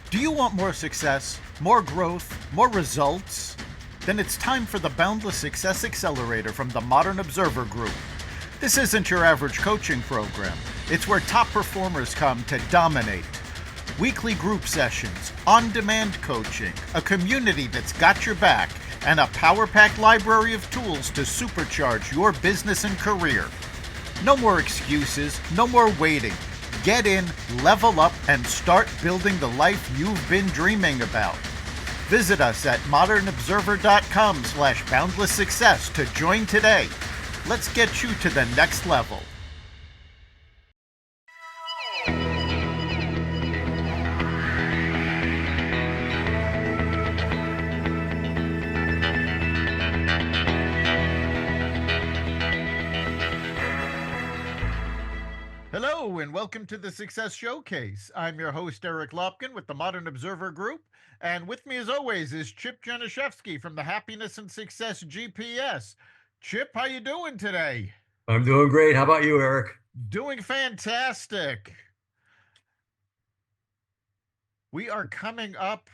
Do you want more success, more growth, more results? Then it's time for the Boundless Success Accelerator from the Modern Observer Group. This isn't your average coaching program. It's where top performers come to dominate. Weekly group sessions, on-demand coaching, a community that's got your back, and a power-packed library of tools to supercharge your business and career. No more excuses, no more waiting. Get in, level up, and start building the life you've been dreaming about. Visit us at modernobserver.com/boundless success to join today. Let's get you to the next level. Hello and welcome to the Success Showcase. I'm your host, Eric Lopkin with the Modern Observer Group. And with me as always is Chip Janiszewski from the Happiness and Success GPS. Chip, how you doing today? I'm doing great. How about you, Eric? Doing fantastic. We are coming up,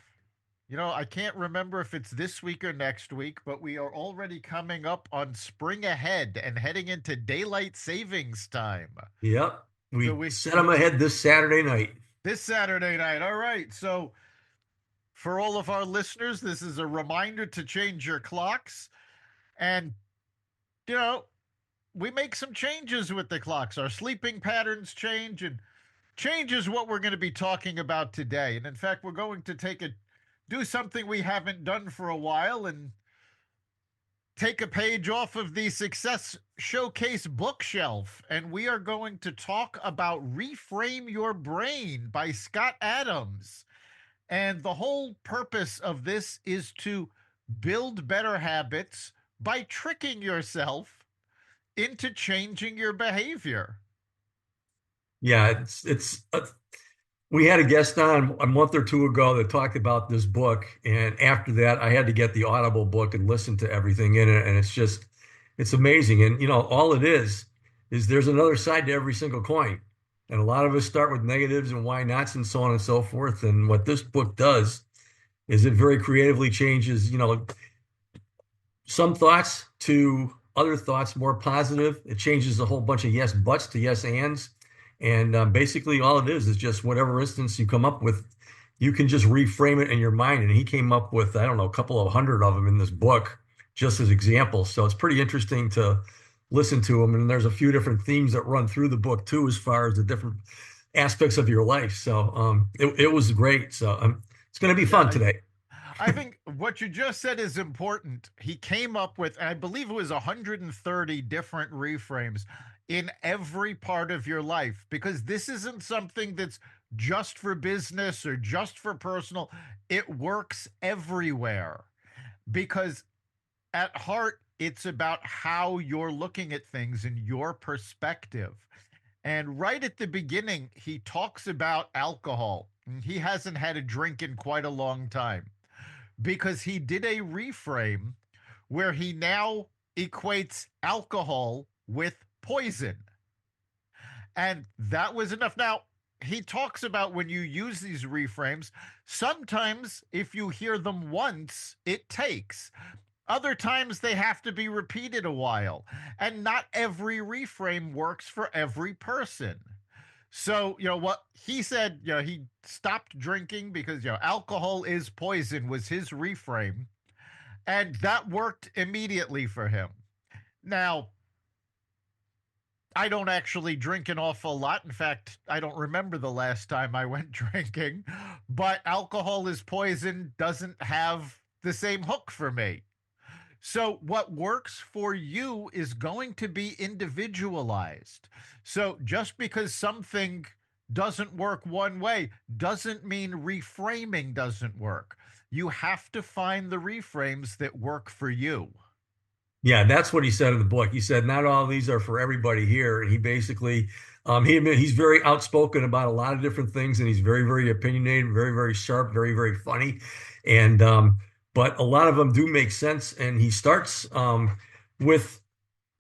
I can't remember if it's this week or next week, but we are already coming up on spring ahead and heading into daylight savings time. Yep. So We set them ahead this Saturday night. this Saturday night. All right. So for all of our listeners, this is a reminder to change your clocks. And, you know, we make some changes with the clocks. Our sleeping patterns change, and change is what we're going to be talking about today. And in fact, we're going to do something we haven't done for a while and take a page off of the Success Showcase bookshelf. And we are going to talk about Reframe Your Brain by Scott Adams. And the whole purpose of this is to build better habits by tricking yourself into changing your behavior. Yeah, we had a guest on a month or two ago that talked about this book, and after that, I had to get the Audible book and listen to everything in it, and it's amazing. And all it is there's another side to every single coin, and a lot of us start with negatives and why nots and so on and so forth. And what this book does is it very creatively changes, some thoughts to other thoughts, more positive. It changes a whole bunch of yes buts to yes ands. And basically, all it is just whatever instance you come up with, you can just reframe it in your mind. And he came up with, I don't know, a couple of hundred of them in this book, just as examples. So it's pretty interesting to listen to them. And there's a few different themes that run through the book, too, as far as the different aspects of your life. So it was great. So it's going to be fun today. I think what you just said is important. He came up with, I believe it was 130 different reframes in every part of your life, because this isn't something that's just for business or just for personal. It works everywhere because at heart, it's about how you're looking at things and your perspective. And right at the beginning, he talks about alcohol. He hasn't had a drink in quite a long time because he did a reframe where he now equates alcohol with poison. And that was enough. Now, he talks about when you use these reframes, sometimes if you hear them once, it takes. Other times they have to be repeated a while. And not every reframe works for every person. So, what he said, he stopped drinking because, alcohol is poison was his reframe. And that worked immediately for him. Now, I don't actually drink an awful lot. In fact, I don't remember the last time I went drinking, but alcohol is poison doesn't have the same hook for me. So, what works for you is going to be individualized. So, just because something doesn't work one way doesn't mean reframing doesn't work. You have to find the reframes that work for you. Yeah, that's what he said in the book. He said not all of these are for everybody here, and he basically he's very outspoken about a lot of different things, and he's very, very opinionated, very, very sharp, very, very funny, and but a lot of them do make sense. And he starts with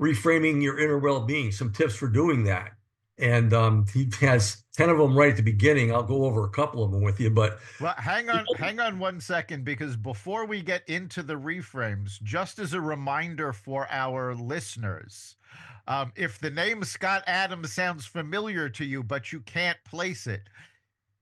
reframing your inner well-being, some tips for doing that. And he has 10 of them right at the beginning. I'll go over a couple of them with you, but Well, hang on 1 second, because before we get into the reframes, just as a reminder for our listeners, if the name Scott Adams sounds familiar to you, but you can't place it,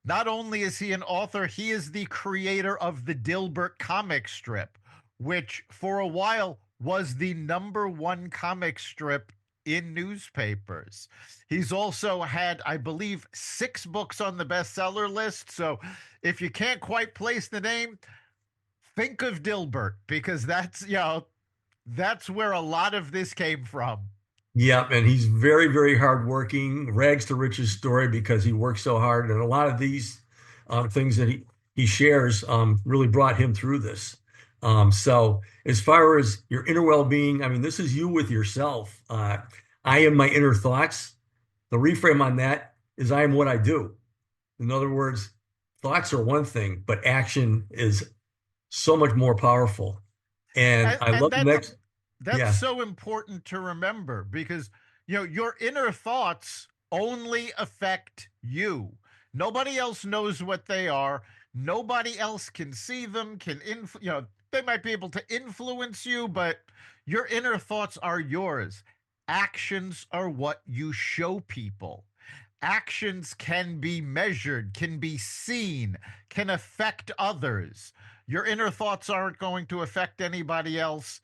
not only is he an author, he is the creator of the Dilbert comic strip, which for a while was the number one comic strip in newspapers. He's also had, I believe, 6 books on the bestseller list. So if you can't quite place the name, think of Dilbert, because that's where a lot of this came from. yeah, and he's very, very hardworking, rags to riches story because he works so hard. And a lot of these things that he shares really brought him through this. So as far as your inner well-being, I mean, this is you with yourself. I am my inner thoughts. The reframe on that is I am what I do. In other words, thoughts are one thing, but action is so much more powerful. And and I and love the that's next, that's yeah, so important to remember, because your inner thoughts only affect you. Nobody else knows what they are. Nobody else can see them, they might be able to influence you, but your inner thoughts are yours. Actions are what you show people. Actions can be measured, can be seen, can affect others. Your inner thoughts aren't going to affect anybody else.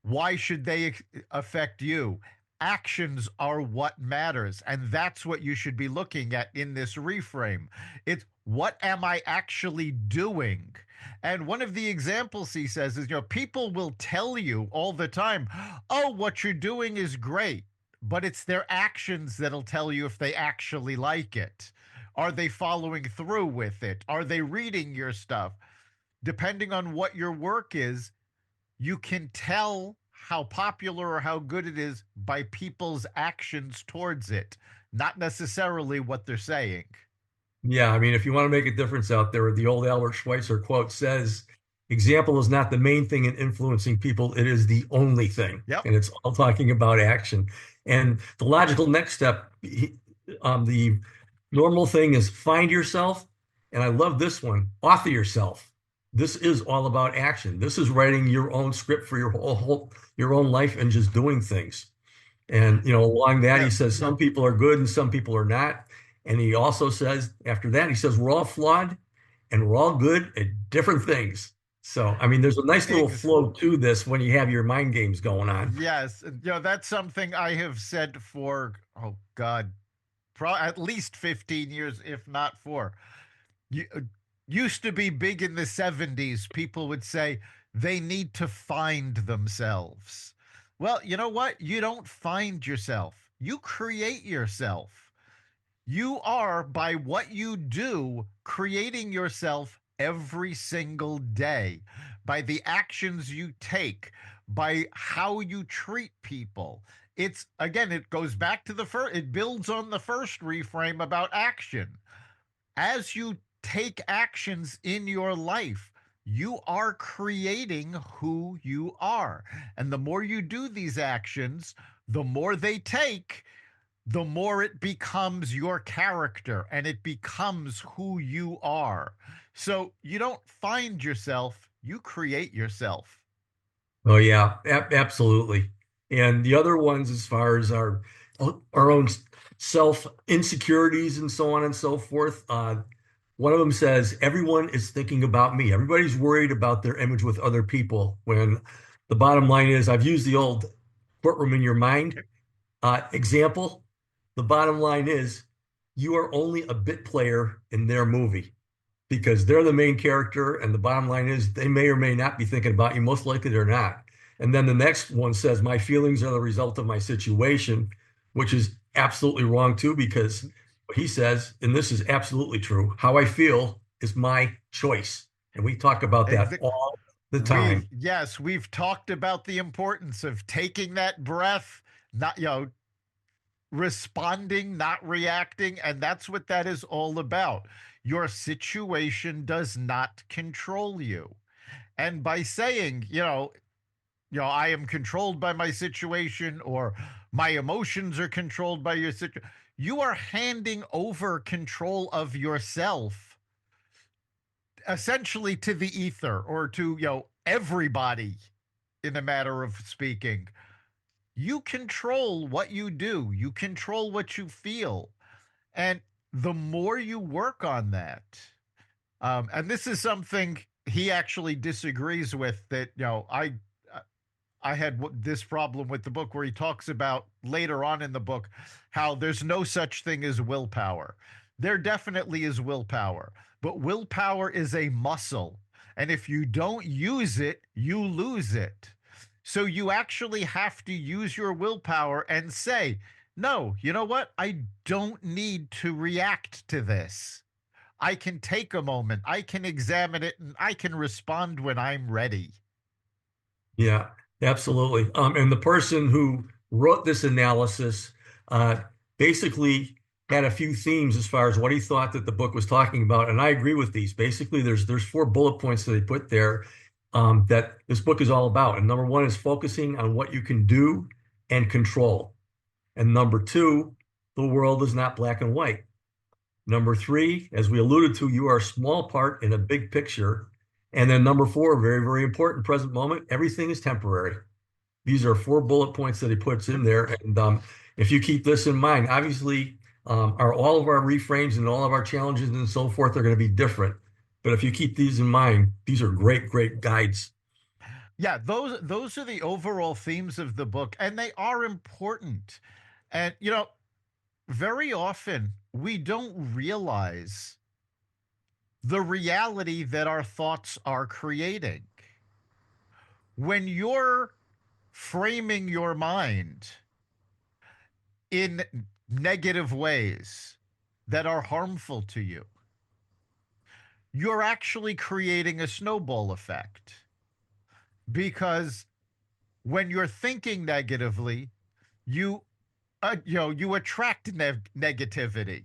Why should they affect you? Actions are what matters. And that's what you should be looking at in this reframe. It's, what am I actually doing? And one of the examples he says is, people will tell you all the time, oh, what you're doing is great. But it's their actions that'll tell you if they actually like it. Are they following through with it? Are they reading your stuff? Depending on what your work is, you can tell how popular or how good it is by people's actions towards it, not necessarily what they're saying. yeah. I mean, if you want to make a difference out there, the old Albert Schweitzer quote says, example is not the main thing in influencing people, it is the only thing. Yep. And it's all talking about action. And the logical next step, the normal thing is find yourself. And I love this one, author yourself. This is all about action. This is writing your own script for your own life and just doing things. And along that, he Yeah. says some people are good and some people are not. And he also says after that, he says we're all flawed and we're all good at different things. So, I mean, there's a nice little Ex- flow to this when you have your mind games going on. yes. That's something I have said for, oh God, at least 15 years, if not four. You, used to be big in the 70s. People would say they need to find themselves. Well, you know what? You don't find yourself, you create yourself. You are, by what you do, creating yourself every single day, by the actions you take, by how you treat people. It's, again, it goes back to the first, it builds on the first reframe about action. As you take actions in your life, you are creating who you are. And the more you do these actions, the more they take, the more it becomes your character and it becomes who you are. So you don't find yourself, you create yourself. Oh yeah, absolutely. And the other ones, as far as our own self insecurities and so on and so forth, one of them says everyone is thinking about me. Everybody's worried about their image with other people. When the bottom line is, I've used the old courtroom in your mind example. The bottom line is, you are only a bit player in their movie because they're the main character. And the bottom line is they may or may not be thinking about you. Most likely they're not. And then the next one says, my feelings are the result of my situation, which is absolutely wrong too, because he says, and this is absolutely true, how I feel is my choice. And we talk about that all the time. We've talked about the importance of taking that breath, not, responding, not reacting. And that's what that is all about. Your situation does not control you. And by saying, I am controlled by my situation, or my emotions are controlled by your situation, You are handing over control of yourself essentially to the ether or to, everybody in a matter of speaking. You control what you do, you control what you feel. And the more you work on that, and this is something he actually disagrees with, that, I had this problem with the book where he talks about later on in the book how there's no such thing as willpower. There definitely is willpower, but willpower is a muscle. And if you don't use it, you lose it. So you actually have to use your willpower and say, no, you know what? I don't need to react to this. I can take a moment, I can examine it, and I can respond when I'm ready. Yeah, absolutely. And the person who wrote this analysis uh, basically had a few themes as far as what he thought that the book was talking about, and I agree with these. Basically, there's four bullet points that he put there that this book is all about. And number one is focusing on what you can do and control. And number two, the world is not black and white. Number three, as we alluded to, you are a small part in a big picture. And then number four, very, very important, present moment, everything is temporary. These are four bullet points that he puts in there. And if you keep this in mind, obviously, are all of our reframes and all of our challenges and so forth are going to be different. But if you keep these in mind, these are great, great guides. Yeah, those are the overall themes of the book, and they are important. And very often we don't realize the reality that our thoughts are creating. When you're framing your mind in negative ways that are harmful to you, you're actually creating a snowball effect, because when you're thinking negatively, you you attract negativity,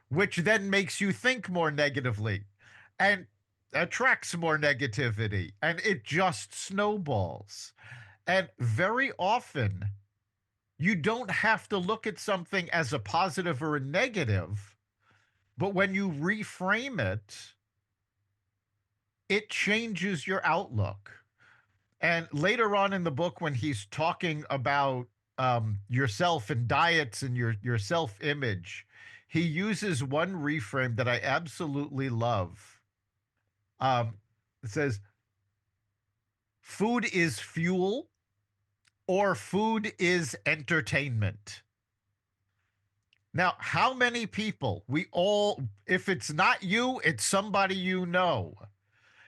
which then makes you think more negatively and attracts more negativity, and it just snowballs. And very often you don't have to look at something as a positive or a negative, but when you reframe it, it changes your outlook. And later on in the book, when he's talking about yourself and diets and your self image, he uses one reframe that I absolutely love. It says, "Food is fuel, or food is entertainment." Now, how many people, we all, if it's not you, it's somebody you know,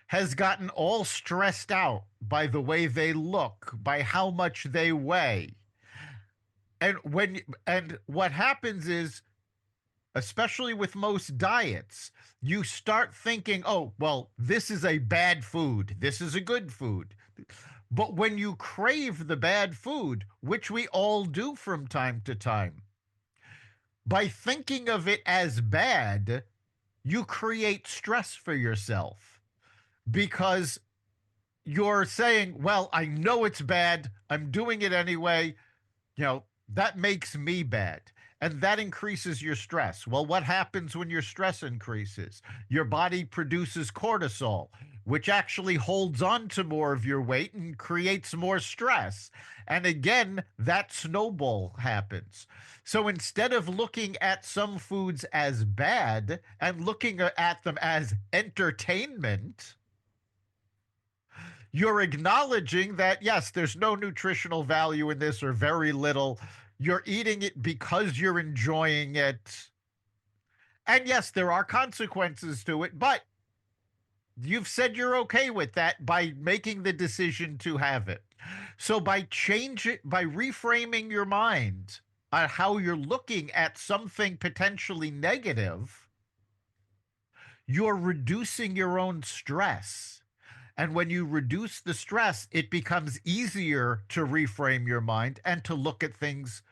has gotten all stressed out by the way they look, by how much they weigh. And what happens is, especially with most diets, you start thinking, "Oh, well, this is a bad food. This is a good food." But when you crave the bad food, which we all do from time to time, by thinking of it as bad, you create stress for yourself, because you're saying, "Well, I know it's bad. I'm doing it anyway. That makes me bad." And that increases your stress. Well, what happens when your stress increases? Your body produces cortisol, which actually holds on to more of your weight and creates more stress. And again, that snowball happens. So instead of looking at some foods as bad and looking at them as entertainment, you're acknowledging that, yes, there's no nutritional value in this, or very little. You're eating it because you're enjoying it. And yes, there are consequences to it, but you've said you're okay with that by making the decision to have it. So by reframing your mind on how you're looking at something potentially negative, you're reducing your own stress. And when you reduce the stress, it becomes easier to reframe your mind and to look at things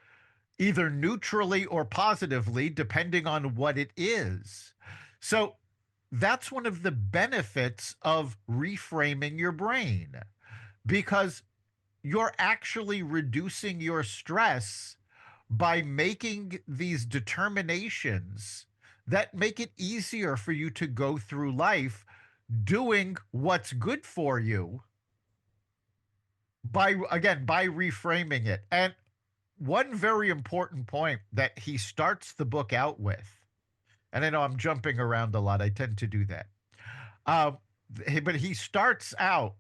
either neutrally or positively, depending on what it is. So that's one of the benefits of reframing your brain, because you're actually reducing your stress by making these determinations that make it easier for you to go through life doing what's good for you by, again, by reframing it. And one very important point that he starts the book out with, and I know I'm jumping around a lot, I tend to do that. Um, but he starts out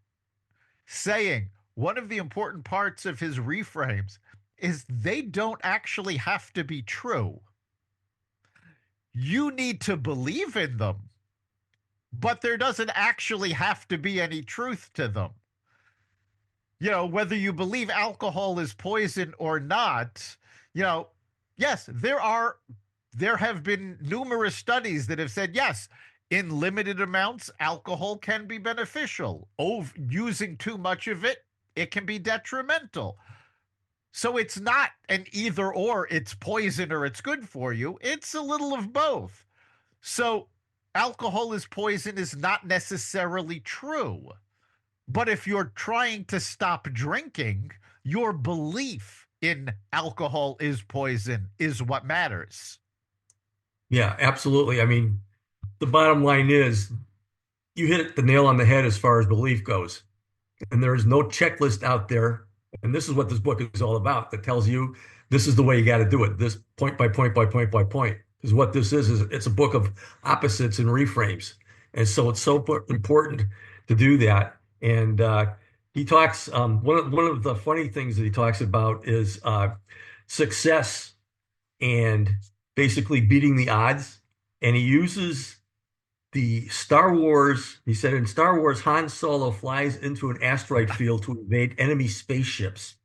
saying one of the important parts of his reframes is they don't actually have to be true. You need to believe in them, but there doesn't actually have to be any truth to them. Whether you believe alcohol is poison or not, you know, yes, there have been numerous studies that have said yes, in limited amounts, alcohol can be beneficial. Using too much of it, it can be detrimental. So it's not an either or, it's poison or it's good for you. It's a little of both. So alcohol is poison is not necessarily true. But if you're trying to stop drinking, your belief in alcohol is poison is what matters. Yeah, absolutely. I mean, the bottom line is you hit the nail on the head as far as belief goes. And there is no checklist out there. And this is what this book is all about that tells you this is the way you got to do it. This point by point by point by point is what this is it's a book of opposites and reframes. And so it's so important to do that. And he talks, one of the funny things that he talks about is success and basically beating the odds. And he uses the Star Wars, he said in Star Wars, Han Solo flies into an asteroid field to evade enemy spaceships.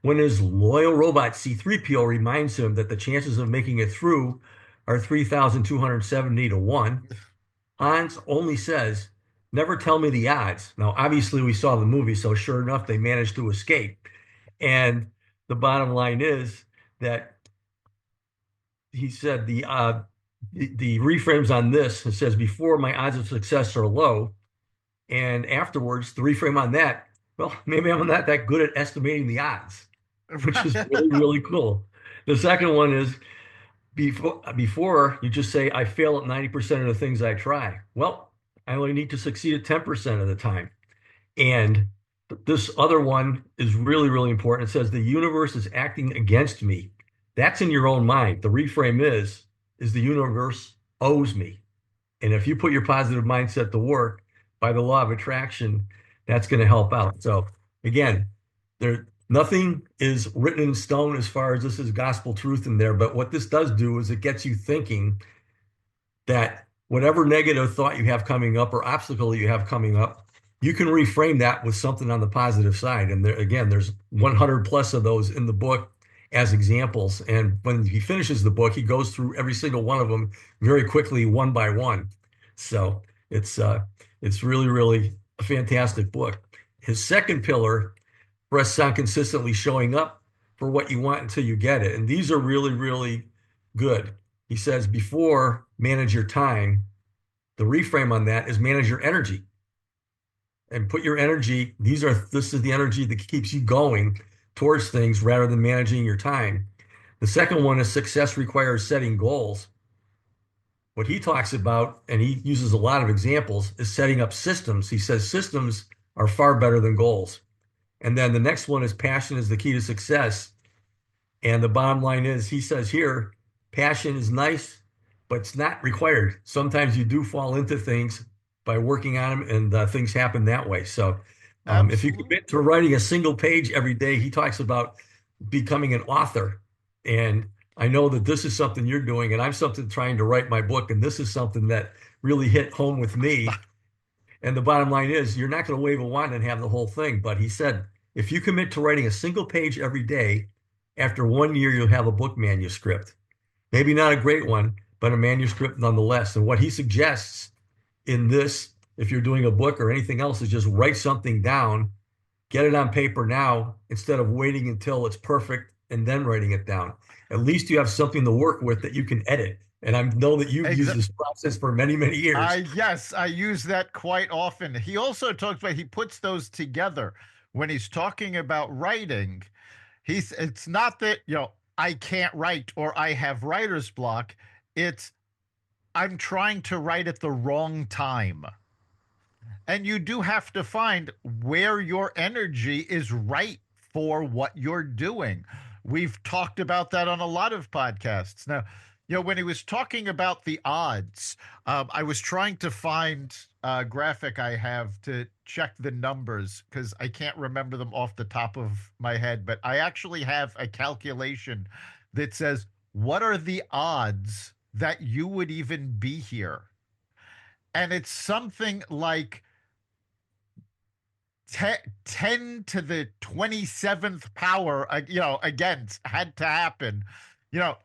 When his loyal robot C-3PO reminds him that the chances of making it through are 3,270 to 1, Hans only says, "Never tell me the odds." Now, obviously, we saw the movie, so sure enough, they managed to escape. And the bottom line is that he said the reframes on this, it says before my odds of success are low, and afterwards the reframe on that, well, maybe I'm not that good at estimating the odds, which is really, really cool. The second one is before you just say I fail at 90% of the things I try. Well, I only need to succeed at 10% of the time. And this other one is really, really important. It says the universe is acting against me. That's in your own mind. The reframe is the universe owes me. And if you put your positive mindset to work by the law of attraction, that's going to help out. So again, nothing is written in stone as far as this is gospel truth in there. But what this does do is it gets you thinking that whatever negative thought you have coming up or obstacle you have coming up, you can reframe that with something on the positive side. And again, there's 100 plus of those in the book as examples. And when he finishes the book, he goes through every single one of them very quickly, one by one. So it's really, really a fantastic book. His second pillar rests on consistently showing up for what you want until you get it. And these are really, really good. He says before manage your time, the reframe on that is manage your energy. And put your energy, this is the energy that keeps you going towards things rather than managing your time. The second one is success requires setting goals. What he talks about, and he uses a lot of examples, is setting up systems. He says systems are far better than goals. And then the next one is passion is the key to success. And the bottom line is, he says here, passion is nice, but it's not required. Sometimes you do fall into things by working on them, and things happen that way. So if you commit to writing a single page every day, he talks about becoming an author. And I know that this is something you're doing, and I'm something trying to write my book, and this is something that really hit home with me. And the bottom line is, you're not going to wave a wand and have the whole thing. But he said, if you commit to writing a single page every day, after 1 year, you'll have a book manuscript. Maybe not a great one, but a manuscript nonetheless. And what he suggests in this, if you're doing a book or anything else, is just write something down, get it on paper now, instead of waiting until it's perfect and then writing it down. At least you have something to work with that you can edit. And I know that you've used this process for many, many years. Yes, I use that quite often. He also talks about, he puts those together when he's talking about writing. It's not that, I can't write or I have writer's block. It's I'm trying to write at the wrong time. And you do have to find where your energy is right for what you're doing. We've talked about that on a lot of podcasts. Now, when he was talking about the odds, I was trying to find a graphic I have to check the numbers because I can't remember them off the top of my head. But I actually have a calculation that says, what are the odds that you would even be here? And it's something like 10 to the 27th power, again, had to happen. You know,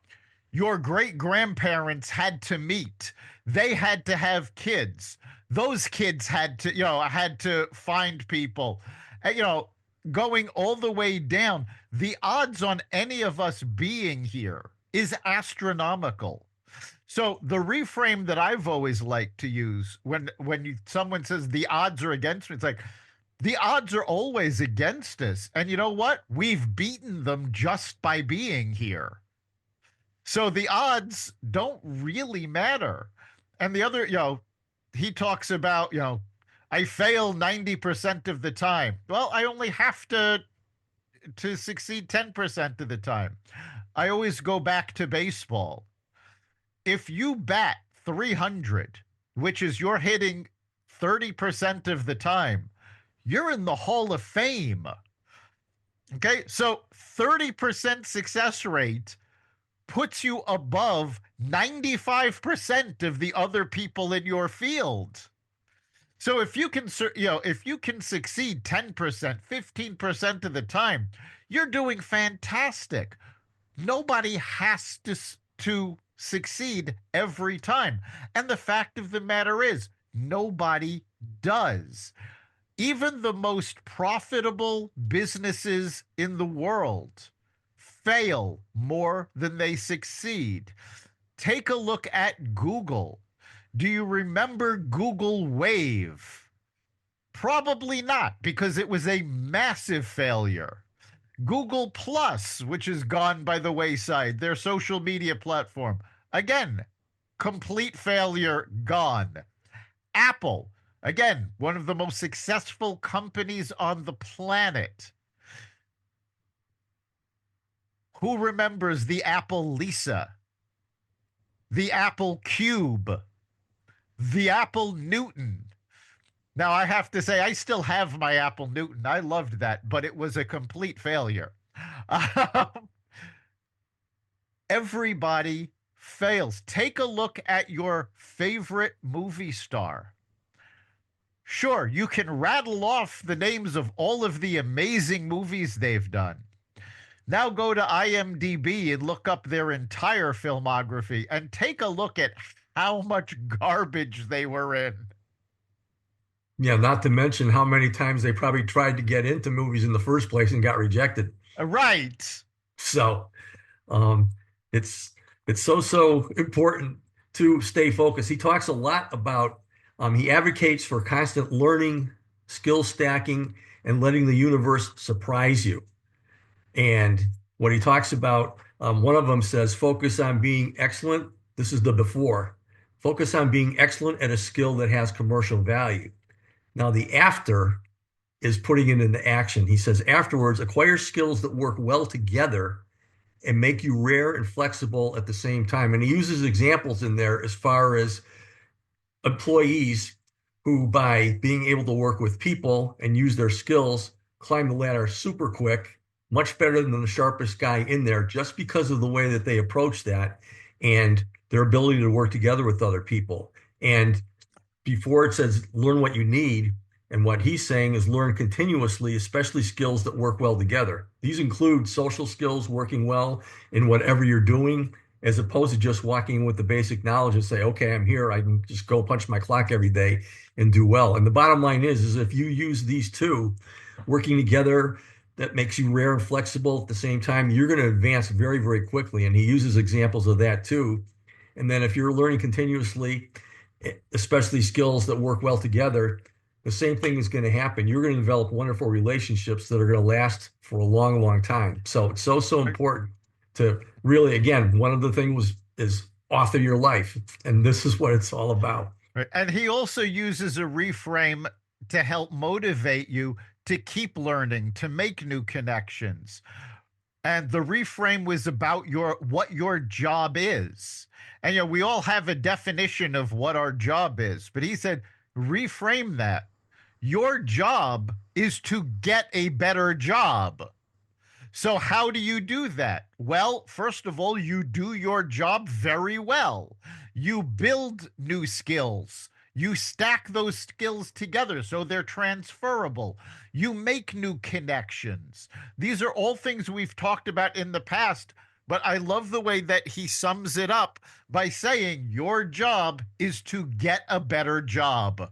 your great grandparents had to meet. They had to have kids. Those kids had to find people. And, going all the way down, the odds on any of us being here is astronomical. So the reframe that I've always liked to use when someone says the odds are against me, it's like the odds are always against us. And you know what? We've beaten them just by being here. So the odds don't really matter. And the other, he talks about, I fail 90% of the time. Well, I only have to succeed 10% of the time. I always go back to baseball. If you bat 300, which is you're hitting 30% of the time, you're in the Hall of Fame. Okay, so 30% success rate puts you above 95% of the other people in your field. So if you can succeed 10%, 15% of the time, you're doing fantastic. Nobody has to succeed every time. And the fact of the matter is, nobody does. Even the most profitable businesses in the world fail more than they succeed. Take a look at Google. Do you remember Google Wave? Probably not, because it was a massive failure. Google Plus, which has gone by the wayside, their social media platform, again, complete failure, gone. Apple, again, one of the most successful companies on the planet. Who remembers the Apple Lisa, the Apple Cube, the Apple Newton? Now, I have to say, I still have my Apple Newton. I loved that, but it was a complete failure. Everybody fails. Take a look at your favorite movie star. Sure, you can rattle off the names of all of the amazing movies they've done. Now go to IMDb and look up their entire filmography and take a look at how much garbage they were in. Yeah, not to mention how many times they probably tried to get into movies in the first place and got rejected. Right. So, um, it's so important to stay focused. He talks a lot about he advocates for constant learning, skill stacking, and letting the universe surprise you. And what he talks about, one of them says, focus on being excellent. This is the before. Focus on being excellent at a skill that has commercial value. Now, the after is putting it into action. He says, afterwards, acquire skills that work well together and make you rare and flexible at the same time. And he uses examples in there as far as employees who, by being able to work with people and use their skills, climb the ladder super quick, much better than the sharpest guy in there, just because of the way that they approach that and their ability to work together with other people. And before it says learn what you need, and what he's saying is learn continuously, especially skills that work well together. These include social skills, working well in whatever you're doing, as opposed to just walking in with the basic knowledge and say, okay, I'm here. I can just go punch my clock every day and do well. And the bottom line is if you use these two working together, that makes you rare and flexible at the same time, you're going to advance very, very quickly. And he uses examples of that too. And then if you're learning continuously, especially skills that work well together, the same thing is going to happen. You're going to develop wonderful relationships that are going to last for a long, long time. So it's so important. to really, again, one of the things is author your life. And this is what it's all about. Right. And he also uses a reframe to help motivate you to keep learning, to make new connections. And the reframe was about your what your job is. And we all have a definition of what our job is, but he said reframe that. Your job is to get a better job. So, how do you do that? Well, first of all, you do your job very well. You build new skills. You stack those skills together so they're transferable. You make new connections. These are all things we've talked about in the past, but I love the way that he sums it up by saying your job is to get a better job.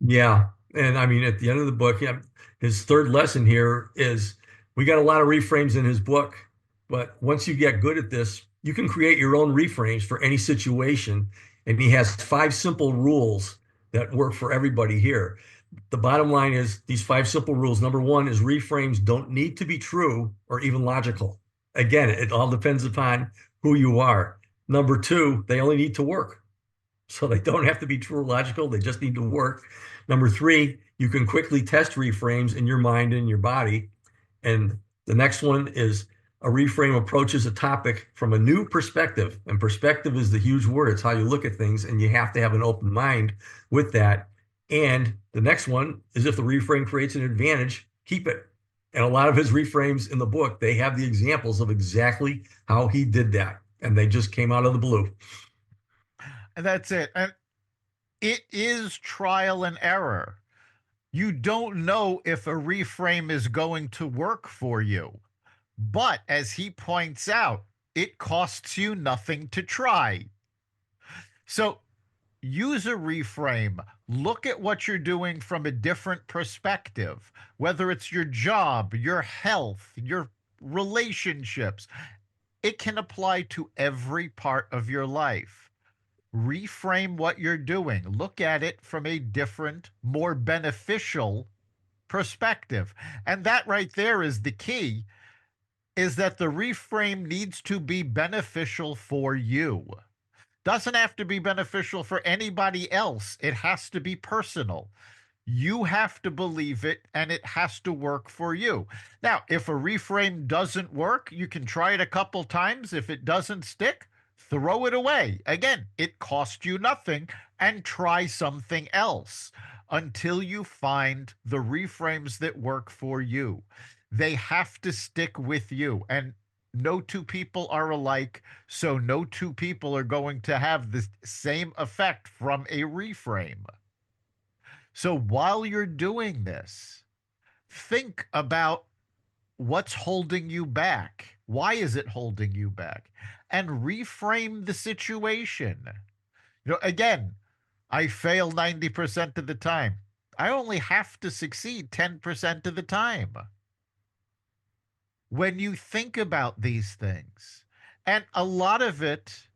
Yeah. And I mean, at the end of the book, yeah, his third lesson here is we got a lot of reframes in his book, but once you get good at this, you can create your own reframes for any situation. And he has 5 simple rules that work for everybody here. The bottom line is these 5 simple rules. Number one is reframes don't need to be true or even logical. Again, it all depends upon who you are. Number two, they only need to work. So they don't have to be true or logical. They just need to work. Number three, you can quickly test reframes in your mind and your body. And the next one is a reframe approaches a topic from a new perspective. And perspective is the huge word. It's how you look at things, and you have to have an open mind with that. And the next one is if the reframe creates an advantage, keep it. And a lot of his reframes in the book, they have the examples of exactly how he did that. And they just came out of the blue. And that's it. And it is trial and error. You don't know if a reframe is going to work for you. But as he points out, it costs you nothing to try. So use a reframe. Look at what you're doing from a different perspective, whether it's your job, your health, your relationships. It can apply to every part of your life. Reframe what you're doing. Look at it from a different, more beneficial perspective. And that right there is the key, is that the reframe needs to be beneficial for you. Doesn't have to be beneficial for anybody else. It has to be personal. You have to believe it and it has to work for you. Now, if a reframe doesn't work, you can try it a couple times. If it doesn't stick, throw it away. Again, it cost you nothing and try something else until you find the reframes that work for you. They have to stick with you. And no two people are alike, so no two people are going to have the same effect from a reframe. So while you're doing this, think about what's holding you back. Why is it holding you back? And reframe the situation. Again, I fail 90% of the time. I only have to succeed 10% of the time. When you think about these things, and a lot of it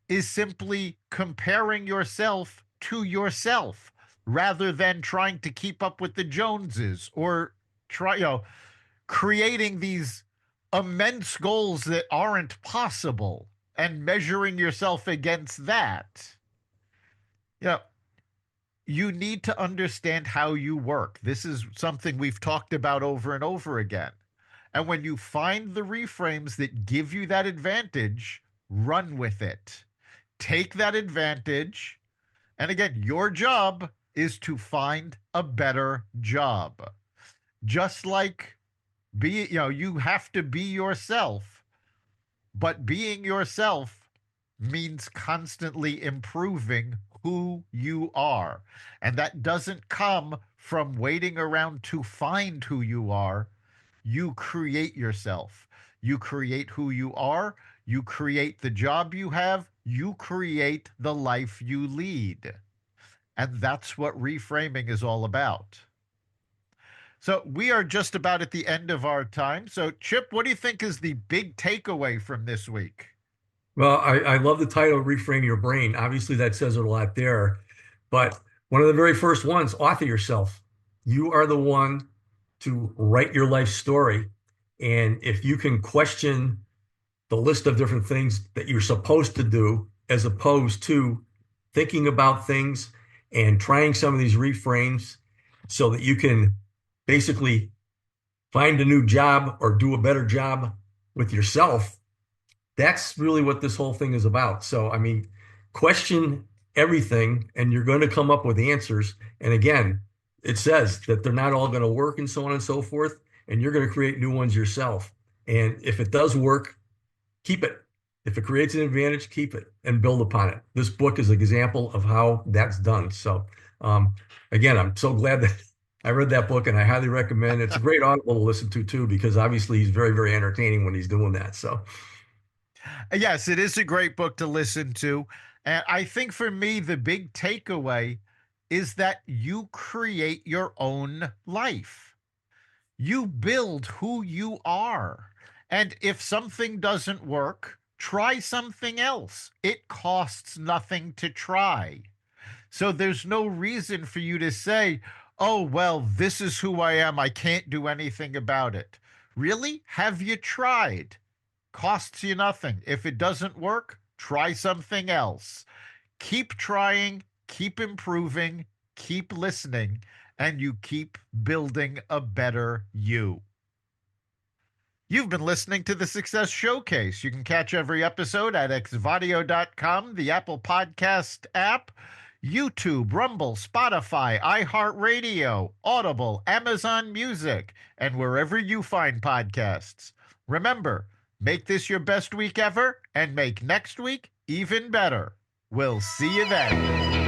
is simply comparing yourself to yourself rather than trying to keep up with the Joneses or creating these immense goals that aren't possible and measuring yourself against that. You know, you need to understand how you work. This is something we've talked about over and over again. And when you find the reframes that give you that advantage, run with it. Take that advantage. And again, your job is to find a better job. Just like you have to be yourself, but being yourself means constantly improving who you are. And that doesn't come from waiting around to find who you are. You create yourself. You create who you are. You create the job you have. You create the life you lead. And that's what reframing is all about. So we are just about at the end of our time. So, Chip, what do you think is the big takeaway from this week? Well, I love the title, Reframe Your Brain. Obviously, that says it a lot there. But one of the very first ones, author yourself. You are the one to write your life story. And if you can question the list of different things that you're supposed to do, as opposed to thinking about things and trying some of these reframes so that you can basically find a new job or do a better job with yourself, that's really what this whole thing is about. So, I mean, question everything and you're going to come up with answers. And again, it says that they're not all going to work and so on and so forth. And you're going to create new ones yourself. And if it does work, keep it. If it creates an advantage, keep it and build upon it. This book is an example of how that's done. So, um, again, I'm so glad that I read that book and I highly recommend it. It's a great audible to listen to too, because obviously he's very, very entertaining when he's doing that. So, Yes, it is a great book to listen to. And I think for me, the big takeaway is that you create your own life. You build who you are. And if something doesn't work, try something else. It costs nothing to try. So there's no reason for you to say, oh, well, this is who I am. I can't do anything about it. Really? Have you tried? Costs you nothing. If it doesn't work, try something else. Keep trying, keep improving, keep listening, and you keep building a better you. You've been listening to the Success Showcase. You can catch every episode at xvadio.com, the Apple Podcast app, YouTube, Rumble, Spotify, iHeartRadio, Audible, Amazon Music, and wherever you find podcasts. Remember, make this your best week ever and make next week even better. We'll see you then.